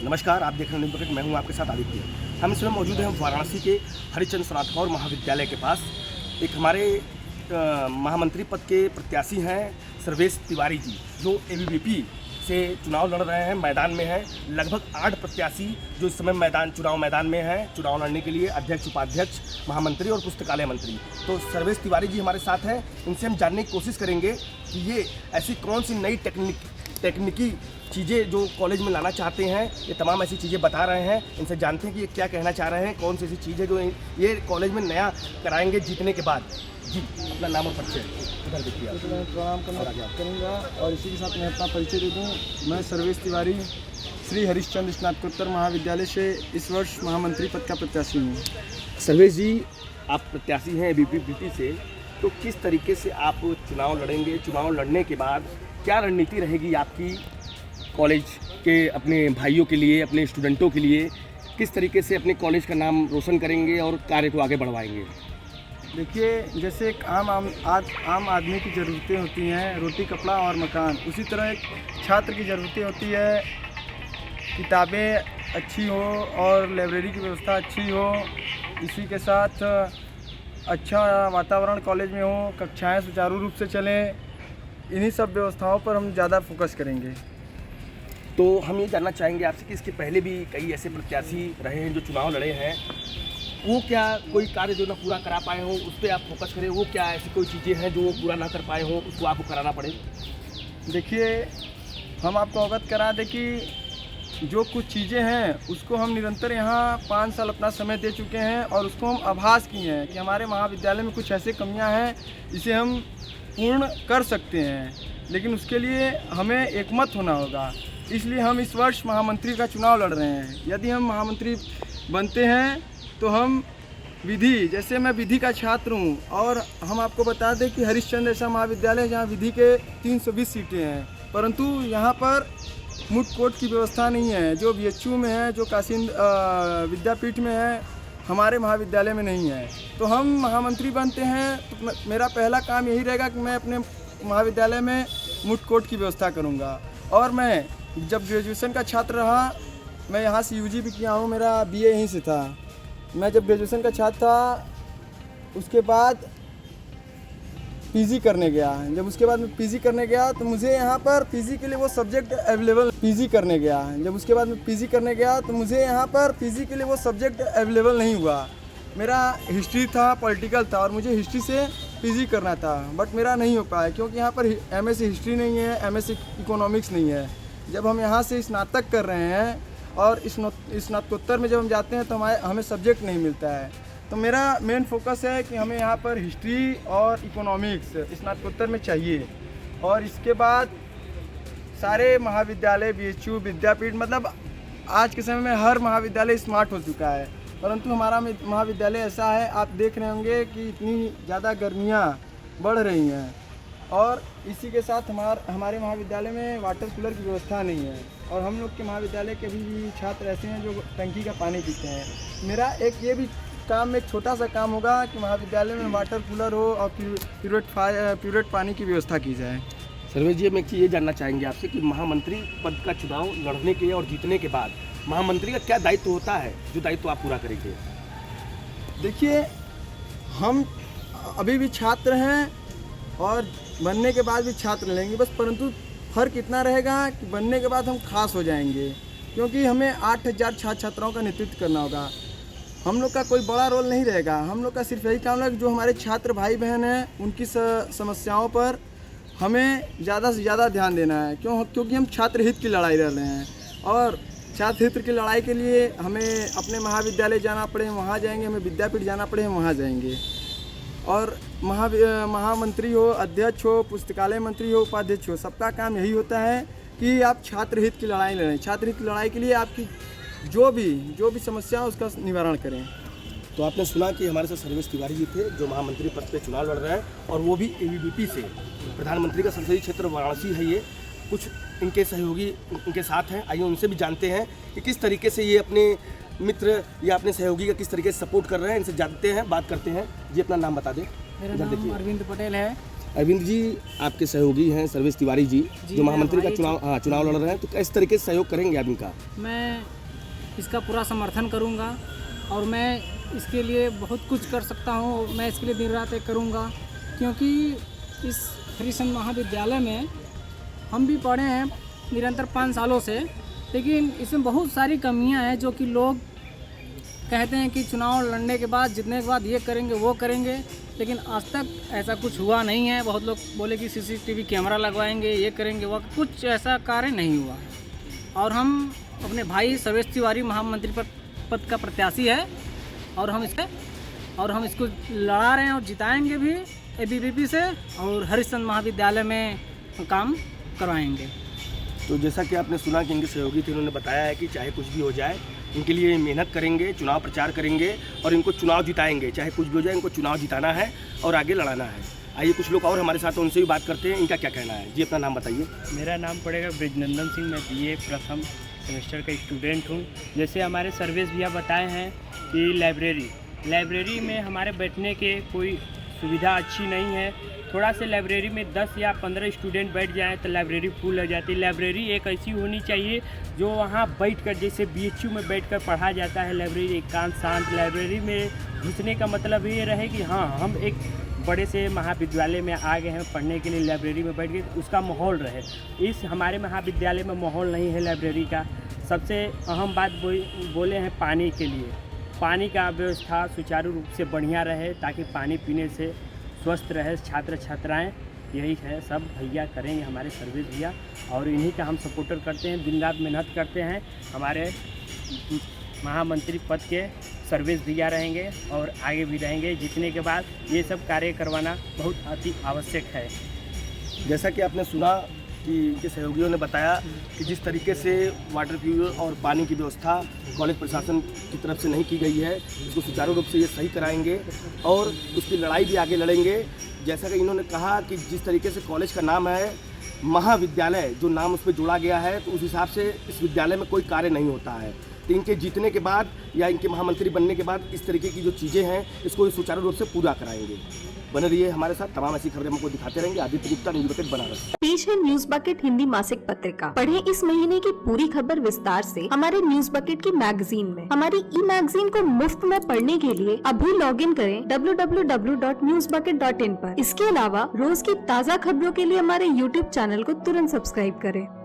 नमस्कार, आप देख रहे हैं न्यूज़ बकेट। मैं हूं आपके साथ आदित्य। हम इस समय मौजूद हैं वाराणसी के हरिश्चंद्र स्नातकोत्तर महाविद्यालय के पास। एक हमारे महामंत्री पद के प्रत्याशी हैं सर्वेश तिवारी जी, जो एबीवीपी से चुनाव लड़ रहे हैं, मैदान में हैं। लगभग 8 प्रत्याशी जो इस समय चुनाव मैदान में हैं, चुनाव लड़ने के लिए अध्यक्ष, उपाध्यक्ष, महामंत्री और पुस्तकालय मंत्री। तो सर्वेश तिवारी जी हमारे साथ हैं। इनसे हम जानने की कोशिश करेंगे कि ये ऐसी कौन सी नई तकनीकी चीज़ें जो कॉलेज में लाना चाहते हैं, ये तमाम ऐसी चीज़ें बता रहे हैं। इनसे जानते हैं कि ये क्या कहना चाह रहे हैं, कौन सी ऐसी चीज़ें जो ये कॉलेज में नया कराएंगे जीतने के बाद। जी, अपना नाम और परिचय उधर देखिए। मैं प्रणाम करूँगा और इसी के साथ मैं अपना परिचय दे दूँ। मैं सर्वेश तिवारी श्री हरिश्चंद्र स्नातकोत्तर महाविद्यालय से इस वर्ष महामंत्री पद का प्रत्याशी हूँ। सर्वेश जी, आप प्रत्याशी हैं एबीवीपी से, तो किस तरीके से आप चुनाव लड़ेंगे? चुनाव लड़ने के बाद क्या रणनीति रहेगी आपकी कॉलेज के अपने भाइयों के लिए, अपने स्टूडेंटों के लिए? किस तरीके से अपने कॉलेज का नाम रोशन करेंगे और कार्य को आगे बढ़वाएंगे? देखिए, जैसे एक आम आदमी की ज़रूरतें होती हैं, रोटी, कपड़ा और मकान, उसी तरह एक छात्र की ज़रूरतें होती है, किताबें अच्छी हो और लाइब्रेरी की व्यवस्था अच्छी हो। इसी के साथ अच्छा वातावरण कॉलेज में हो, कक्षाएं सुचारू रूप से चलें। इन्हीं सब व्यवस्थाओं पर हम ज़्यादा फोकस करेंगे। तो हम ये जानना चाहेंगे आपसे कि इसके पहले भी कई ऐसे प्रत्याशी रहे हैं जो चुनाव लड़े हैं, वो क्या कोई कार्य जो ना पूरा करा पाए हों, उस पर आप फोकस करें? वो क्या ऐसी कोई चीज़ें हैं जो वो पूरा ना कर पाए हों, उसको आपको कराना पड़े? देखिए, हम आपको अवगत करा दें कि जो कुछ चीज़ें हैं उसको हम निरंतर यहाँ 5 साल अपना समय दे चुके हैं और उसको हम आभास किए हैं कि हमारे महाविद्यालय में कुछ ऐसी कमियाँ हैं जिसे हम पूर्ण कर सकते हैं, लेकिन उसके लिए हमें एकमत होना होगा। इसलिए हम इस वर्ष महामंत्री का चुनाव लड़ रहे हैं। यदि हम महामंत्री बनते हैं तो हम जैसे मैं विधि का छात्र हूँ और हम आपको बता दें कि हरिश्चंद्र ऐसा महाविद्यालय है जहाँ विधि के 320 सीटें हैं, परंतु यहाँ पर मूट कोर्ट की व्यवस्था नहीं है। जो बीएचयू में है, जो काशी विद्यापीठ में है, हमारे महाविद्यालय में नहीं है। तो हम महामंत्री बनते हैं तो मेरा पहला काम यही रहेगा कि मैं अपने महाविद्यालय में मूट कोर्ट की व्यवस्था करूँगा। और मैं जब ग्रेजुएशन का छात्र रहा, मैं यहाँ से यूजी भी किया हूँ, मेरा बीए यहीं से था। मैं जब ग्रेजुएशन का छात्र था, उसके बाद पीजी करने गया। जब उसके बाद मैं पीजी करने गया तो मुझे यहाँ पर पीजी के लिए वो सब्जेक्ट अवेलेबल नहीं हुआ। मेरा हिस्ट्री था, पॉलिटिकल था और मुझे हिस्ट्री से पीजी करना था, बट मेरा नहीं हो पाया क्योंकि यहाँ पर एमएससी हिस्ट्री नहीं है, एमएससी इकोनॉमिक्स नहीं है। जब हम यहाँ से स्नातक कर रहे हैं और स्नातकोत्तर में जब हम जाते हैं तो हमें सब्जेक्ट नहीं मिलता है। तो मेरा मेन फोकस है कि हमें यहाँ पर हिस्ट्री और इकोनॉमिक्स स्नातकोत्तर में चाहिए। और इसके बाद सारे महाविद्यालय, बीएचयू, विद्यापीठ, मतलब आज के समय में हर महाविद्यालय स्मार्ट हो चुका है, परंतु हमारा महाविद्यालय ऐसा है, आप देख रहे होंगे कि इतनी ज़्यादा गर्मियाँ बढ़ रही हैं और इसी के साथ हमारे महाविद्यालय में वाटर कूलर की व्यवस्था नहीं है। और हम लोग के महाविद्यालय के भी छात्र ऐसे हैं जो टंकी का पानी पीते हैं। मेरा एक छोटा सा काम होगा कि महाविद्यालय में वाटर कूलर हो और प्यूरेट पानी की व्यवस्था की जाए। सर्वेश जी, हम एक चीज़ ये जानना चाहेंगे आपसे कि महामंत्री पद का चुनाव लड़ने के और जीतने के बाद महामंत्री का क्या दायित्व होता है, जो दायित्व आप पूरा करेंगे? देखिए, हम अभी भी छात्र हैं और बनने के बाद भी छात्र लेंगे बस, परंतु फ़र्क इतना रहेगा कि बनने के बाद हम खास हो जाएंगे क्योंकि हमें 8000 छात्र छात्राओं का नेतृत्व करना होगा। हम लोग का कोई बड़ा रोल नहीं रहेगा। हम लोग का सिर्फ यही काम है कि जो हमारे छात्र भाई बहन हैं उनकी समस्याओं पर हमें ज़्यादा से ज़्यादा ध्यान देना है। क्योंकि हम छात्र हित की लड़ाई लड़ रहे हैं और छात्र हित की लड़ाई के लिए हमें अपने महाविद्यालय जाना पड़े, वहाँ जाएंगे, हमें विद्यापीठ जाना पड़े, हम वहाँ जाएंगे। और महामंत्री हो, अध्यक्ष हो, पुस्तकालय मंत्री हो, उपाध्यक्ष हो, सबका काम यही होता है कि आप छात्र हित की लड़ाई लड़ें। छात्र हित की लड़ाई के लिए आपकी जो भी समस्या है उसका निवारण करें। तो आपने सुना कि हमारे साथ सर्वेश तिवारी जी थे जो महामंत्री पद पे चुनाव लड़ रहे हैं और वो भी एबीवीपी से। प्रधानमंत्री का संसदीय क्षेत्र वाराणसी है। ये कुछ इनके सहयोगी इनके साथ हैं, आइए उनसे भी जानते हैं कि किस तरीके से ये अपने मित्र या अपने सहयोगी का किस तरीके से सपोर्ट कर रहे हैं। इनसे जानते हैं, बात करते हैं। जी, अपना नाम बता दें। मेरा नाम अरविंद पटेल है। अरविंद जी, आपके सहयोगी हैं सर्वेश तिवारी जी जो महामंत्री का चुनाव लड़ रहे हैं, तो किस तरीके से सहयोग करेंगे आप इनका? मैं इसका पूरा समर्थन करूँगा और मैं इसके लिए बहुत कुछ कर सकता हूँ। मैं इसके लिए दिन रात एक करूँगा, क्योंकि इस हरिचंद महाविद्यालय में हम भी पढ़े हैं निरंतर 5 सालों से, लेकिन इसमें बहुत सारी कमियां हैं जो कि लोग कहते हैं कि चुनाव लड़ने के बाद, जीतने के बाद ये करेंगे वो करेंगे, लेकिन आज तक ऐसा कुछ हुआ नहीं है। बहुत लोग बोले कि CCTV कैमरा लगवाएंगे, ये करेंगे, वो कुछ ऐसा कार्य नहीं हुआ है। और हम अपने भाई सर्वेश तिवारी महामंत्री पद का प्रत्याशी है और हम इसको लड़ा रहे हैं और जिताएंगे भी ABVP से, और हरिचंद महाविद्यालय में काम करवाएंगे। तो जैसा कि आपने सुना कि इनके सहयोगी थे, उन्होंने बताया है कि चाहे कुछ भी हो जाए इनके लिए मेहनत करेंगे, चुनाव प्रचार करेंगे और इनको चुनाव जिताएंगे। चाहे कुछ भी हो जाए इनको चुनाव जिताना है और आगे लड़ाना है। आइए कुछ लोग और हमारे साथ हैं, उनसे भी बात करते हैं, इनका क्या कहना है। जी अपना नाम बताइए। मेरा नाम पड़ेगा ब्रिजनंदन सिंह। मैं BA प्रथम सेमेस्टर का स्टूडेंट हूँ। जैसे हमारे सर्वेश भैया बताए हैं कि लाइब्रेरी में हमारे बैठने के कोई सुविधा अच्छी नहीं है। थोड़ा से लाइब्रेरी में 10 या 15 स्टूडेंट बैठ जाएं तो लाइब्रेरी फुल हो जाती है। लाइब्रेरी एक ऐसी होनी चाहिए जो वहाँ बैठकर, जैसे BHU में बैठकर पढ़ा जाता है, लाइब्रेरी एकांत शांत। लाइब्रेरी में घुसने का मतलब ये रहे कि हाँ, हम एक बड़े से महाविद्यालय में आ गए हैं पढ़ने के लिए, लाइब्रेरी में बैठ गए, उसका माहौल रहे। इस हमारे महाविद्यालय में माहौल नहीं है लाइब्रेरी का। सबसे अहम बात बोले हैं पानी के लिए। पानी का व्यवस्था सुचारू रूप से बढ़िया रहे ताकि पानी पीने से स्वस्थ रहे छात्र छात्राएं। यही है, सब भैया करेंगे हमारे सर्विस भैया, और इन्हीं का हम सपोर्टर करते हैं, दिन रात मेहनत करते हैं। हमारे महामंत्री पद के सर्विस भैया रहेंगे और आगे भी रहेंगे। जीतने के बाद ये सब कार्य करवाना बहुत अति आवश्यक है। जैसा कि आपने सुना कि इनके सहयोगियों ने बताया कि जिस तरीके से वाटर फ्यूल और पानी की व्यवस्था कॉलेज प्रशासन की तरफ से नहीं की गई है, इसको सुचारू रूप से ये सही कराएंगे और उसकी लड़ाई भी आगे लड़ेंगे। जैसा कि इन्होंने कहा कि जिस तरीके से कॉलेज का नाम है महाविद्यालय, जो नाम उस पर जोड़ा गया है, तो उस हिसाब से इस विद्यालय में कोई कार्य नहीं होता है। तो इनके जीतने के बाद या इनके महामंत्री बनने के बाद इस तरीके की जो चीज़ें हैं इसको सुचारू रूप से पूरा कराएंगे। बने रहिए हमारे साथ, तमाम ऐसी खबरें हमको दिखाते रहेंगे। Aditya Gupta, news bucket, Banaras. पेश है न्यूज़ बकेट हिंदी मासिक पत्रिका। पढ़ें इस महीने की पूरी खबर विस्तार से हमारे न्यूज़ बकेट की मैगजीन में। हमारी ई-मैगजीन को मुफ्त में पढ़ने के लिए अभी लॉगिन करें www.newsbucket.in पर। इसके अलावा रोज की ताज़ा खबरों के लिए हमारे YouTube चैनल को तुरंत सब्सक्राइब करें।